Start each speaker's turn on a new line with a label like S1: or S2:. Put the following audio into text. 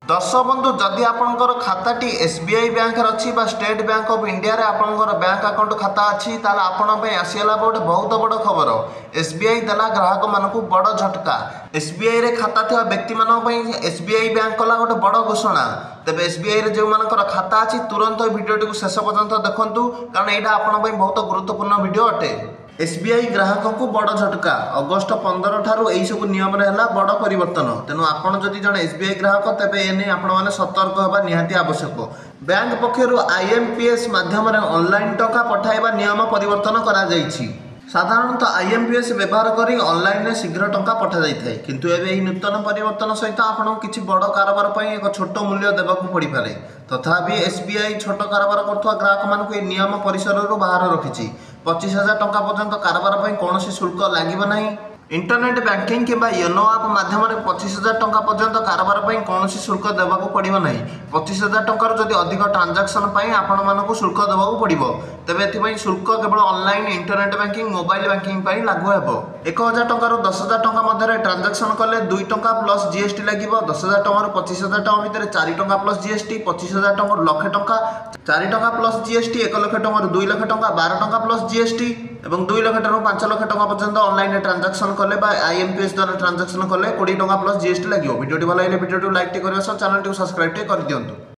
S1: दर्शक बंधु जदि आपंकर खाताटी एसबीआई बैंक अच्छी स्टेट बैंक ऑफ इंडिया रे आपंकर बैंक अकाउंट खाता अच्छी ताल आपण आसीगला गोटे बहुत बड़ खबर। एसबीआई देला ग्राहक मानक बड़ झटका। एसबीआई रे खाता थिबा व्यक्ति मानक एसबीआई बैंक कला गोटे बड़ घोषणा। तेज एसबीआई रे जो मानकर खाता अच्छी तुरंत भिडियोटी शेष पर्यंत देखूँ कारण यहाँ आपण बहुत गुरुत्वपूर्ण भिडियो अटे। एसबीआई ग्राहक को बड़ झटका। अगस्ट 15 ठारू यही सब नियम बड़ परिवर्तन। तेणु आपड़ जदि जड़े एसबीआई ग्राहक तेज एने आपण सतर्क होगा निहाती आवश्यक। बैंक पक्षर आईएमपीएस माध्यम ऑनलाइन टका पठाइबा नियम परिवर्तन करा जायछि। साधारणतः आईएमपीएस व्यवहार करी ऑनलाइन शीघ्र टंका पठा जाए किंतु एबे एही नूतन परिवर्तन सहित आपन किछि बड़ कारोबार पई एक छोट मूल्य देबाकू पड़ी पारे। तथापि एसबीआई छोट कारोबार करथुवा ग्राहक मानकू ए नियम परिसर बाहर रखिछि। 25,000 टंका पर्यंत कारोबार पई कोनोसी शुल्क लागिब नाही। इंटरनेट बैंकिंग किंबा योनो आप माध्यम 25,000 टंका पर्यंत कारोबार पर कौन शुल्क देवाक पड़ो ना। 25,000 टंकार जदि अधिक ट्रांजाक्शन आपण मानक शुल्क देवाक पड़ो तेज ए शुल्क केवल online internet banking mobile banking लागू हे। 1,000 टंकार 10,000 टंका मध्य ट्रांजाक्शन कले 2 टंका प्लस जीएसटी लगे। 10,000 टंकार 25,000 टंका भितर 4 टंका प्लस जीएसटी। 25,000 टंका लक्षे टंका 4 टंका प्लस जीएसटी। 1 लाख टंकार 2 लाख टंका 12 टंका प्लस जीएसटी और 2 लाख टंका 5 लाख टंका पर्यंत ऑनलाइन ट्रांजाक्शन कले आईएमपीएस द्वारा ट्रांजाक्शन कले 20 टंका प्लस जीएसटी लगे। वीडियो भल लगे वीडियो लाइक कर चैनल सब्सक्राइब कर दिंतु।